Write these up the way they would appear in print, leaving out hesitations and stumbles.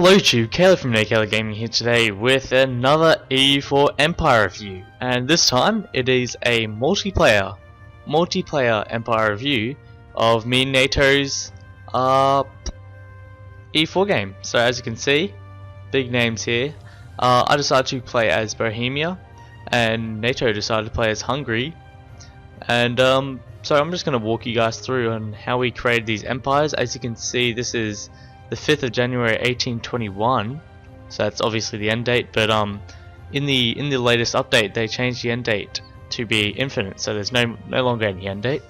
Hello YouTube, Caleb from Caleb Gaming here today with another EU4 Empire review, and this time it is a multiplayer Empire review of me and NATO's E4 game. So as you can see, big names here. I decided to play as Bohemia, and NATO decided to play as Hungary, and so I'm just going to walk you guys through on how we created these empires. As you can see, this is the 5th of January 1821, so that's obviously the end date, but in the latest update they changed the end date to be infinite, so there's no longer any end date.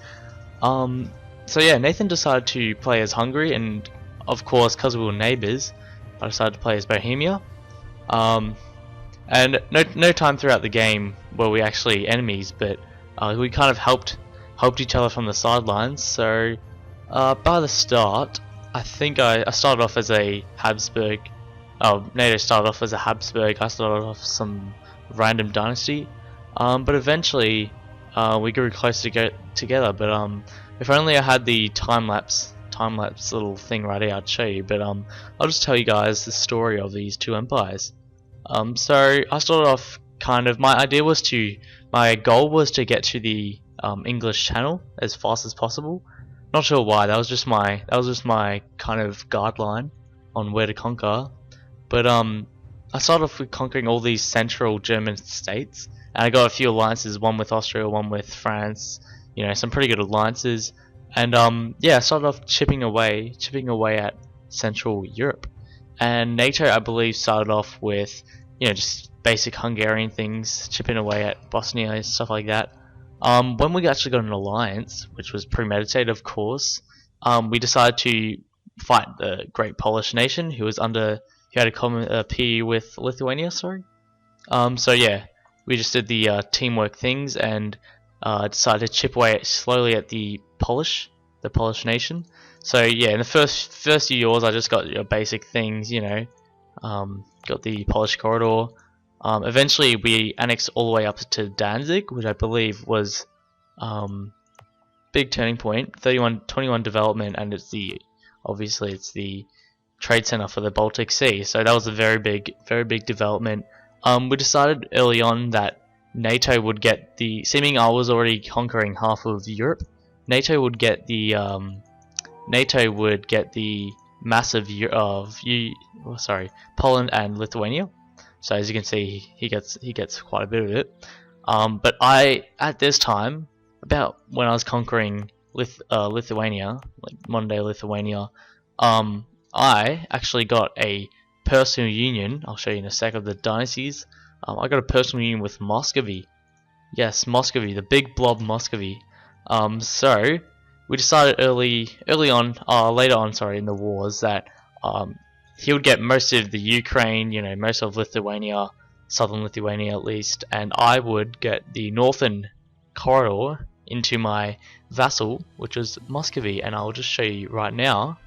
So yeah, Nathan decided to play as Hungary, and of course because we were neighbours I decided to play as Bohemia. And no time throughout the game were we actually enemies, but we kind of helped each other from the sidelines. So by the start, I think I started off as a Habsburg. NATO started off as a Habsburg. I started off some random dynasty, but eventually we grew closer together. But if only I had the time lapse little thing right here, I'd show you. But I'll just tell you guys the story of these two empires. So I started off kind of, my goal was to get to the English Channel as fast as possible. Not sure why. That was just my kind of guideline on where to conquer. But I started off with conquering all these central German states, and I got a few alliances, one with Austria, one with France. You know, some pretty good alliances. And yeah, I started off chipping away at Central Europe. And NATO, I believe, started off with, you know, just basic Hungarian things, chipping away at Bosnia and stuff like that. When we actually got an alliance, which was premeditated, of course, we decided to fight the Great Polish Nation, who had a common PE with Lithuania. Sorry. So yeah, we just did the teamwork things and decided to chip away slowly at the Polish Nation. So yeah, in the first few years, I just got your basic things, you know, got the Polish corridor. Eventually we annexed all the way up to Danzig, which I believe was big turning point, 21 development, and obviously it's the trade center for the Baltic Sea. So that was a very big development. We decided early on that NATO would get seeming I was already conquering half of Europe. NATO would get the massive Poland and Lithuania. So as you can see, he gets quite a bit of it. But at this time, about when I was conquering Lithuania, like modern day Lithuania, I actually got a personal union. I'll show you in a sec of the dynasties. I got a personal union with Muscovy. Yes, Muscovy, the big blob Muscovy. So we decided later on, in the wars, that he would get most of the Ukraine, you know, most of Lithuania, southern Lithuania at least, and I would get the northern corridor into my vassal, which was Muscovy. And I'll just show you right now.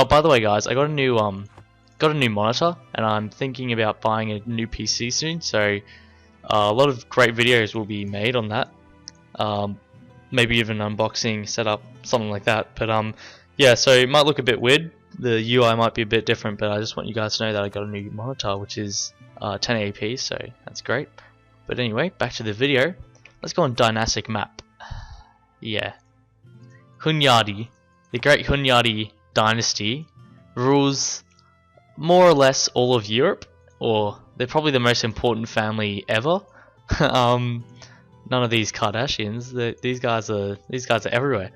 By the way, guys, I got a new monitor, and I'm thinking about buying a new PC soon. So a lot of great videos will be made on that. Maybe even unboxing, setup, something like that. But yeah, so it might look a bit weird. The UI might be a bit different, but I just want you guys to know that I got a new monitor, which is 1080p, so that's great. But anyway, back to the video. Let's go on dynastic map. Yeah, Hunyadi, the Great Hunyadi dynasty, rules more or less all of Europe, or they're probably the most important family ever. None of these Kardashians. These guys are everywhere.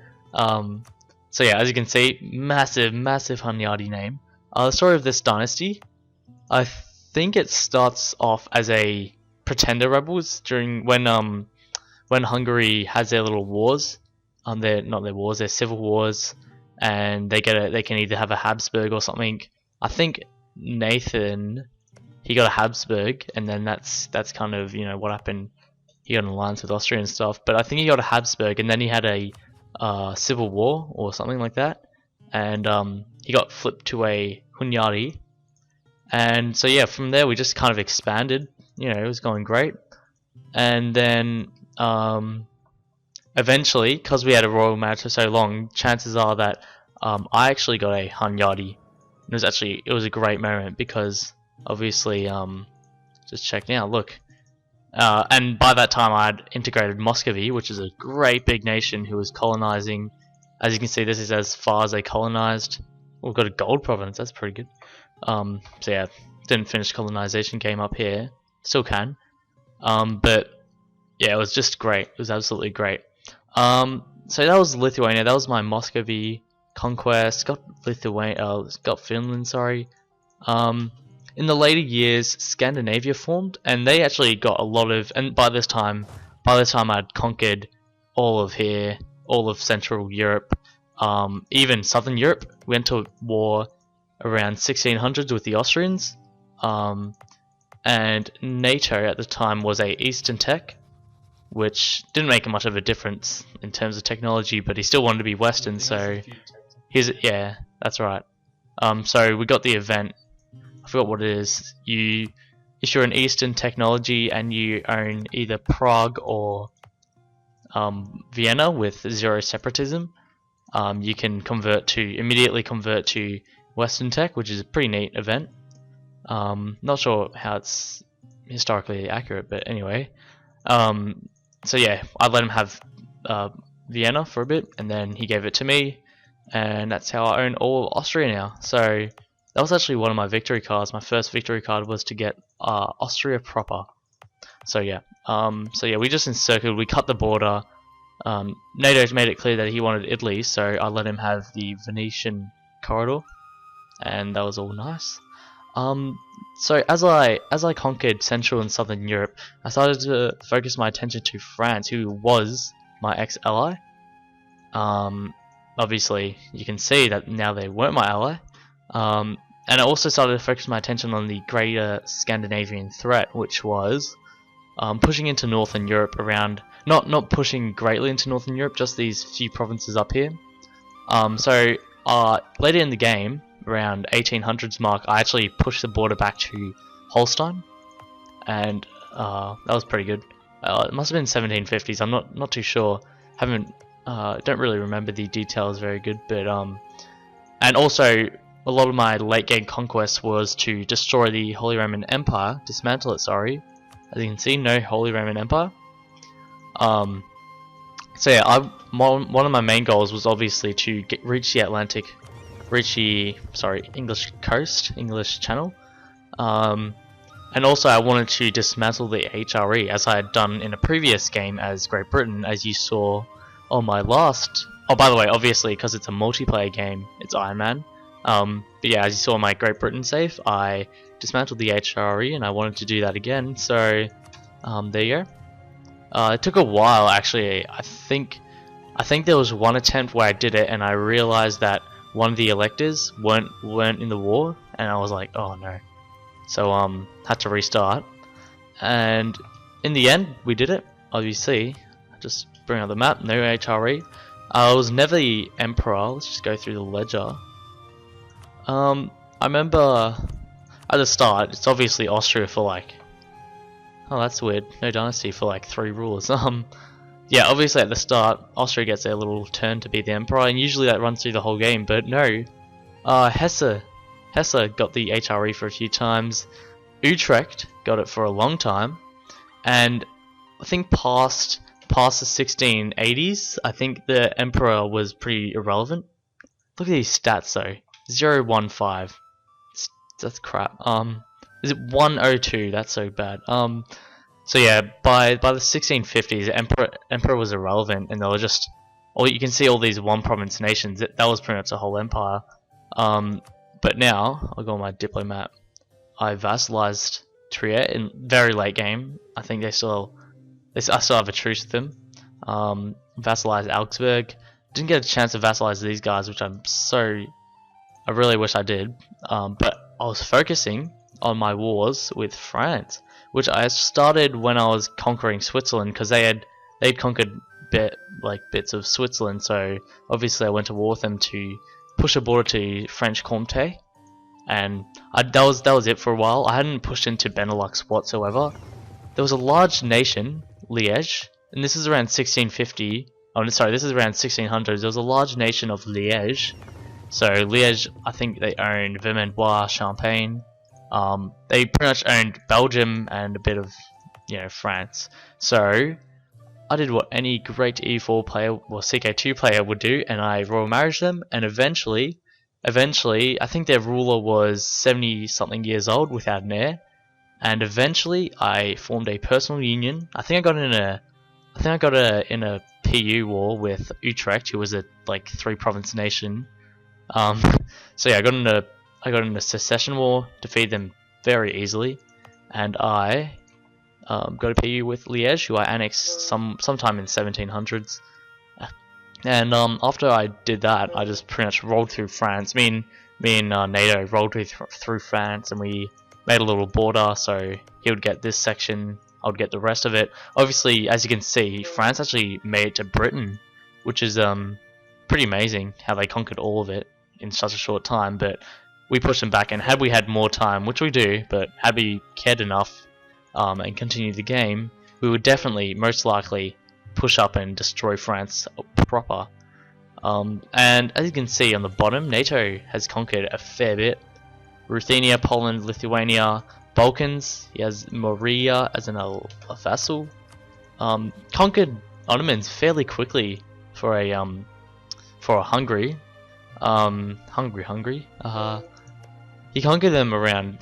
So yeah, as you can see, massive Hunyadi name. The story of this dynasty, I think it starts off as a pretender rebels when Hungary has their little wars. Their civil wars, and they can either have a Habsburg or something. I think Nathan, he got a Habsburg, and then that's kind of, you know, what happened. He got an alliance with Austria and stuff, but I think he got a Habsburg, and then he had a civil war or something like that, and he got flipped to a Hunyadi. And so yeah, from there we just kind of expanded. You know, it was going great. And then eventually, because we had a royal marriage for so long, chances are that I actually got a Hunyadi it was a great moment because obviously just check now, look. And by that time I had integrated Muscovy, which is a great big nation who was colonizing. As you can see, this is as far as they colonized. We've got a gold province, that's pretty good. So yeah, didn't finish colonization game up here, still can. But yeah, it was just great, it was absolutely great. So that was Lithuania, that was my Muscovy conquest. Got got Finland, sorry. In the later years, Scandinavia formed, and they actually got a lot of. And by this time I'd conquered all of here, all of Central Europe, even Southern Europe. We went to war around 1600s with the Austrians, and NATO at the time was a Eastern Tech, which didn't make much of a difference in terms of technology, but he still wanted to be Western, so yeah, that's right. So we got the event. I forgot what it is. If you're an Eastern technology and you own either Prague or Vienna with zero separatism, you can immediately convert to Western Tech, which is a pretty neat event. Not sure how it's historically accurate, but anyway. So yeah, I let him have Vienna for a bit, and then he gave it to me, and that's how I own all of Austria now. So that was actually one of my victory cards. My first victory card was to get Austria proper. So yeah, we just encircled, we cut the border. NATO made it clear that he wanted Italy, so I let him have the Venetian corridor, and that was all nice. So as I conquered Central and Southern Europe, I started to focus my attention to France, who was my ex-ally. Obviously, you can see that now they weren't my ally. And I also started to focus my attention on the greater Scandinavian threat, which was pushing into Northern Europe around, not pushing greatly into Northern Europe, just these few provinces up here. So later in the game, around 1800s mark, I actually pushed the border back to Holstein, and that was pretty good. It must have been 1750s. I'm not too sure. Don't really remember the details very good, but and also a lot of my late game conquest was to destroy the Holy Roman Empire, dismantle it. Sorry, as you can see, no Holy Roman Empire. So yeah, one of my main goals was obviously to reach the English coast, English Channel, and also I wanted to dismantle the HRE as I had done in a previous game as Great Britain, as you saw on my last. Oh, by the way, obviously because it's a multiplayer game, it's Iron Man. But yeah, as you saw in my Great Britain save, I dismantled the HRE, and I wanted to do that again. So there you go. It took a while actually. I think there was one attempt where I did it, and I realized that one of the electors weren't in the war, and I was like, oh no. So had to restart, and in the end we did it. Obviously, just bring up the map. No HRE. I was never the emperor. Let's just go through the ledger. I remember at the start, it's obviously Austria for like, oh that's weird, no dynasty for like 3 rulers. Yeah, obviously at the start, Austria gets their little turn to be the emperor, and usually that runs through the whole game, but no. Hesse got the HRE for a few times, Utrecht got it for a long time, and I think past the 1680s, I think the emperor was pretty irrelevant. Look at these stats though. 015. That's crap. Is it 102? That's so bad. So yeah, by the 1650s, emperor was irrelevant, and they were just. Well, you can see all these one province nations. That was pretty much a whole empire. But now I'll go on my diplomat. I vassalized Trier in very late game. I think I still have a truce with them. Vassalized Augsburg. Didn't get a chance to vassalize these guys, which I really wish I did, but I was focusing on my wars with France, which I started when I was conquering Switzerland, because they'd conquered bits of Switzerland. So obviously I went to war with them to push a border to French Comté, and that was it for a while. I hadn't pushed into Benelux whatsoever. There was a large nation, Liège, and this is around 1650. Oh, sorry, this is around 1600s. There was a large nation of Liège. So Liège, I think they owned Vermandois, Champagne. They pretty much owned Belgium and a bit of, France. So I did what any great E4 player or CK2 player would do, and I royal marriage them. And eventually, I think their ruler was 70 something years old without an heir. And eventually, I formed a personal union. I think I got in a PU war with Utrecht, who was a like 3-province nation. So yeah, I got in a secession war, defeated them very easily, and I got a PU with Liège, who I annexed sometime in 1700s. And after I did that, I just pretty much rolled through France. Me and NATO rolled through France, and we made a little border. So he would get this section, I would get the rest of it. Obviously, as you can see, France actually made it to Britain, which is pretty amazing how they conquered all of it in such a short time. But we pushed them back, and had we had more time, which we do, but had we cared enough and continued the game, we would definitely, most likely, push up and destroy France proper. And as you can see on the bottom, NATO has conquered a fair bit. Ruthenia, Poland, Lithuania, Balkans. He has Morea as a vassal. Conquered Ottomans fairly quickly for a Hungary. Hungary. He conquered them around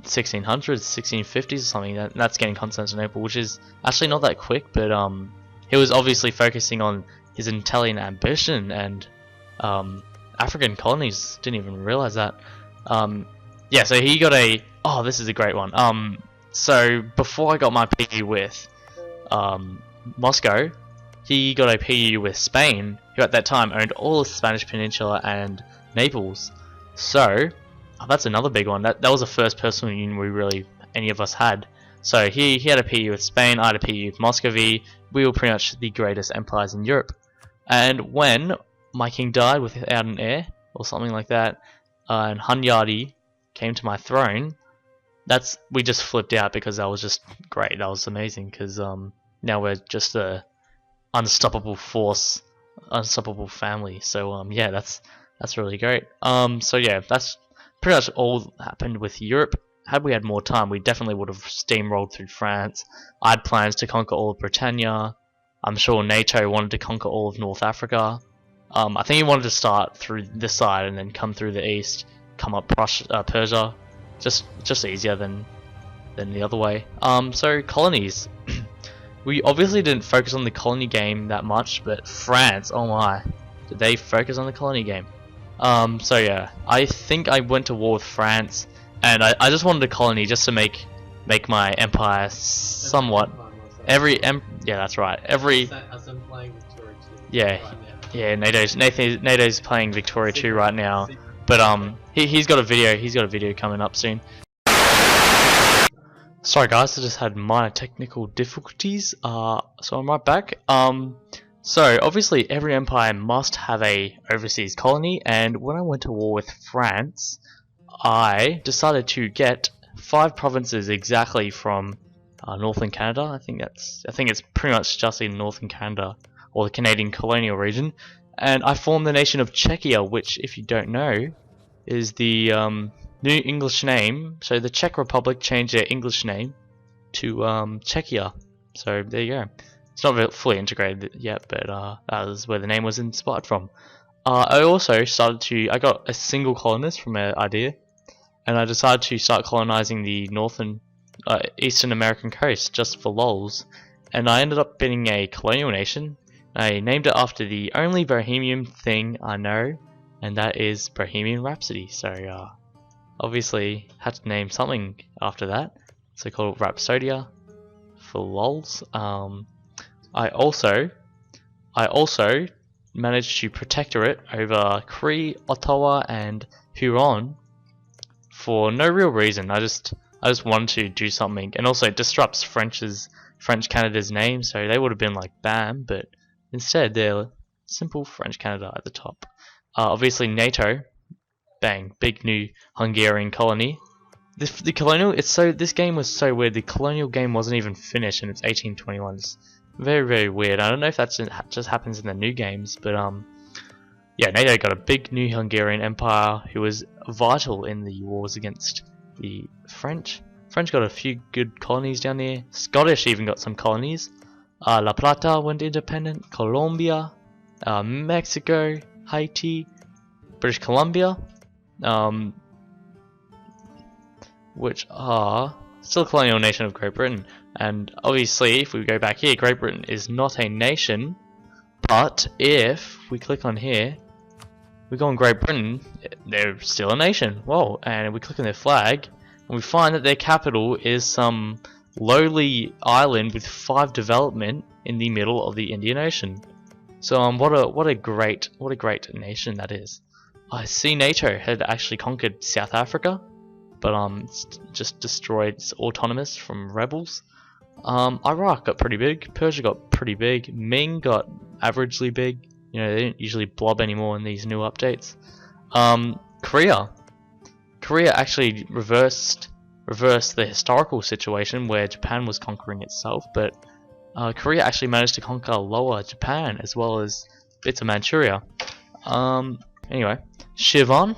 1600s, 1650s or something. That's getting Constantinople, which is actually not that quick, but he was obviously focusing on his Italian ambition and African colonies. Didn't even realize that. Yeah, so he got a... Oh, this is a great one. So before I got my PU with Moscow, he got a PU with Spain, who at that time owned all of the Spanish Peninsula and Naples. So that's another big one. That was the first personal union any of us had. So he had a PU with Spain, I had a PU with Muscovy. We were pretty much the greatest empires in Europe. And when my king died without an heir, or something like that, and Hunyadi came to my throne, we just flipped out, because that was just great. That was amazing, because now we're just a unstoppable force, unstoppable family. So yeah, that's really great. So yeah, that's pretty much all happened with Europe. Had we had more time, we definitely would have steamrolled through France. I had plans to conquer all of Britannia. I'm sure NATO wanted to conquer all of North Africa. I think he wanted to start through this side and then come through the east, come up Persia. Just easier than the other way. So colonies. We obviously didn't focus on the colony game that much, but France, oh my, did they focus on the colony game? So yeah, I think I went to war with France, and I just wanted a colony just to make my empire somewhat. Yeah, that's right. Yeah, NATO's playing Victoria 2 right now, but he's got a video coming up soon. Sorry guys, I just had minor technical difficulties. So I'm right back. So obviously every empire must have a overseas colony, and when I went to war with France, I decided to get 5 provinces exactly from northern Canada. I think it's pretty much just in northern Canada, or the Canadian colonial region, and I formed the nation of Czechia, which, if you don't know, is the new English name. So the Czech Republic changed their English name to Czechia. So there you go. It's not fully integrated yet, but that was where the name was inspired from. I also I got a single colonist from an idea, and I decided to start colonizing the Eastern American coast just for lols. And I ended up being a colonial nation. I named it after the only Bohemian thing I know, and that is Bohemian Rhapsody. So obviously had to name something after that, so called Rhapsodia for lols. I also managed to protectorate over Cree, Ottawa, and Huron for no real reason. I just wanted to do something, and also it disrupts French Canada's name, so they would have been like BAM, but instead they're simple French Canada at the top. Obviously NATO, bang, big new Hungarian colony. The colonial, this game was so weird. The colonial game wasn't even finished, and it's 1821. It's very, very weird. I don't know if that just happens in the new games, but yeah, NATO got a big new Hungarian empire who was vital in the wars against the French. French got a few good colonies down there. Scottish even got some colonies. La Plata went independent. Colombia, Mexico, Haiti, British Columbia, which are still a colonial nation of Great Britain. And obviously, if we go back here, Great Britain is not a nation. But if we click on here, we go on Great Britain, they're still a nation. Whoa! And we click on their flag, and we find that their capital is some lowly island with 5 development in the middle of the Indian Ocean. So what a great nation that is. I see NATO had actually conquered South Africa, but just destroyed. It's autonomous from rebels. Iraq got pretty big. Persia got pretty big. Ming got averagely big. You know, they didn't usually blob anymore in these new updates. Korea actually reversed the historical situation where Japan was conquering itself, but Korea actually managed to conquer Lower Japan as well as bits of Manchuria. Anyway, Shivon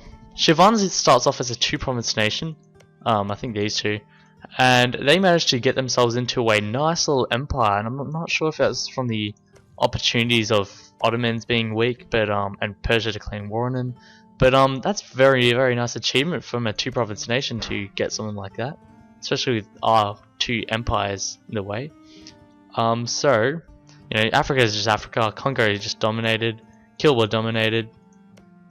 starts off as a 2-province nation. I think these two, and they managed to get themselves into a nice little empire. And I'm not sure if that's from the opportunities of Ottomans being weak, but and Persia declaring war on them. But that's very nice achievement from a 2-province nation to get something like that, especially with our 2 empires in the way. So you know, Africa is just Africa. Congo is just dominated. Kilwa dominated.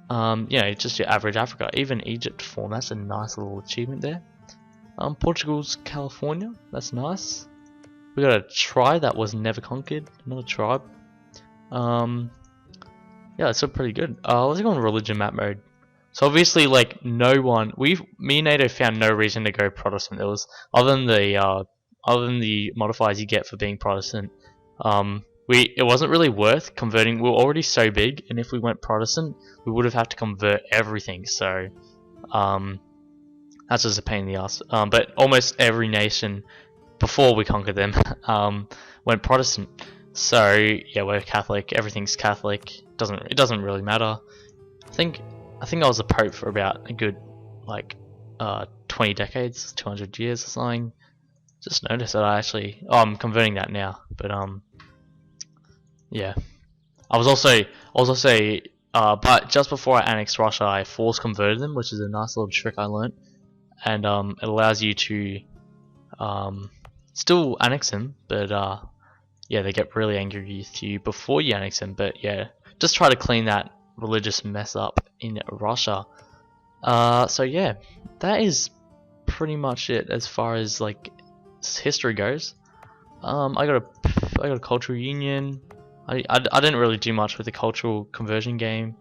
You know, just your average Africa. Even Egypt formed. That's a nice little achievement there. Portugal's California. That's nice. We got a tribe that was never conquered. Another tribe. Yeah, it's still pretty good. Let's go on religion map mode. So obviously, like, me and NATO found no reason to go Protestant. It was other than the modifiers you get for being Protestant. It wasn't really worth converting. We were already so big, and if we went Protestant, we would have had to convert everything. So, that's just a pain in the ass. But almost every nation before we conquered them went Protestant. So yeah, we're Catholic. Everything's Catholic. It doesn't really matter. I think I was a pope for about a good 20 decades, 200 years or something. Just noticed that I'm converting that now. But yeah, I was also but just before I annexed Russia, I force converted them, which is a nice little trick I learned, and it allows you to still annex them, but yeah, they get really angry with you before you annex them. But yeah, just try to clean that religious mess up in Russia. So yeah, that is pretty much it as far as like history goes. I got a cultural union. I didn't really do much with the cultural conversion game.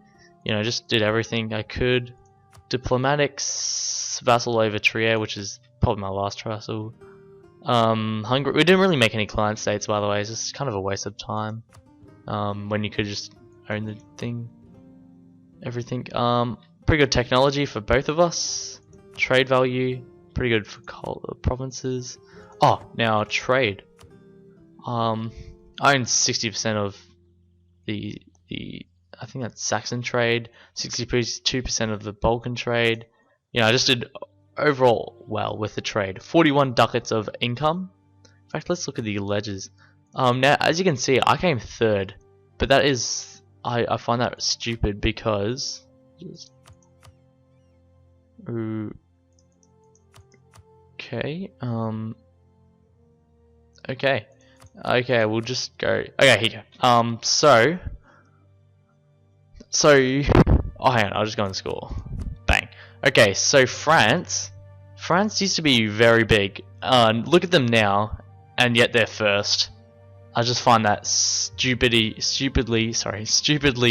You know, just did everything I could. Diplomatics, vassal over Trier, which is probably my last vassal. Hungary. We didn't really make any client states, by the way. It's just kind of a waste of time. When you could just own the thing, everything. Pretty good technology for both of us. Trade value, pretty good for provinces. Oh, now trade. I own 60% of the I think that's Saxon trade. 62% of the Balkan trade. You know, I just did overall well with the trade. 41 ducats of income. In fact, let's look at the ledgers. Now, as you can see, I came 3rd, but that is I find that stupid because okay, we'll just go. Okay, here you go. So oh, hang on, I'll just go and score. Bang. Okay, so France used to be very big. Look at them now, and yet they're 1st. I just find that stupidly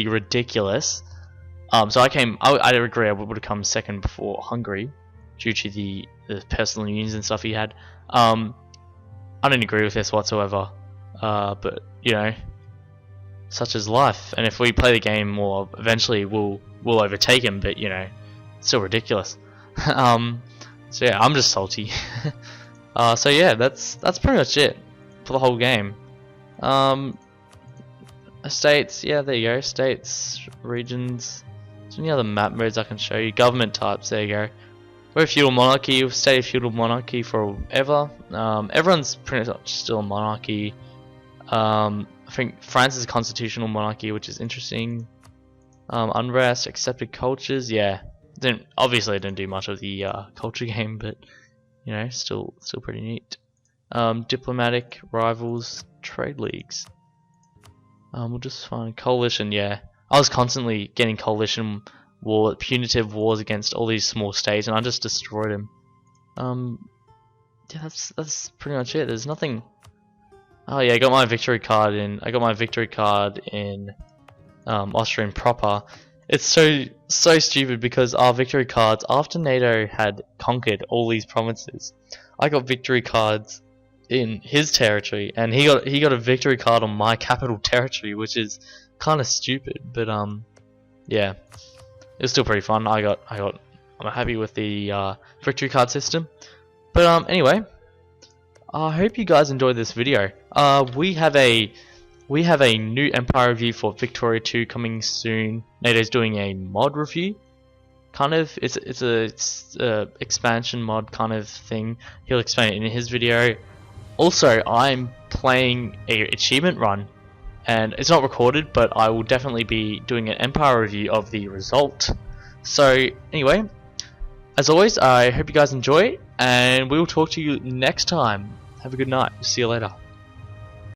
ridiculous. So I agree I would have come 2nd before Hungary, due to the personal unions and stuff he had. I don't agree with this whatsoever. But you know, such is life. And if we play the game more, eventually we'll overtake him. But you know, it's still ridiculous. So yeah, I'm just salty. So yeah, that's pretty much it for the whole game. States, yeah, there you go. States, regions. Is there any other map modes I can show you? Government types, there you go. We're a feudal monarchy. We've stayed a feudal monarchy forever. Everyone's pretty much still a monarchy. I think France is a constitutional monarchy, which is interesting. Unrest, accepted cultures, yeah. Obviously, I didn't do much of the culture game, but you know, still pretty neat. Diplomatic rivals, trade leagues. We'll just find coalition. Yeah, I was constantly getting coalition punitive wars against all these small states, and I just destroyed them. Yeah, that's pretty much it. There's nothing. Oh yeah, I got my victory card in. Austrian proper. It's so stupid because our victory cards, after NATO had conquered all these provinces, I got victory cards in his territory, and he got a victory card on my capital territory, which is kind of stupid. But yeah, it's still pretty fun. I'm happy with the victory card system. But anyway, I hope you guys enjoyed this video. We have a new Empire review for Victoria 2 coming soon. NATO's doing a mod review. Kind of, it's a expansion mod kind of thing. He'll explain it in his video. Also, I'm playing a achievement run, and it's not recorded, but I will definitely be doing an Empire review of the result. So anyway, as always, I hope you guys enjoy, and we will talk to you next time. Have a good night. See you later.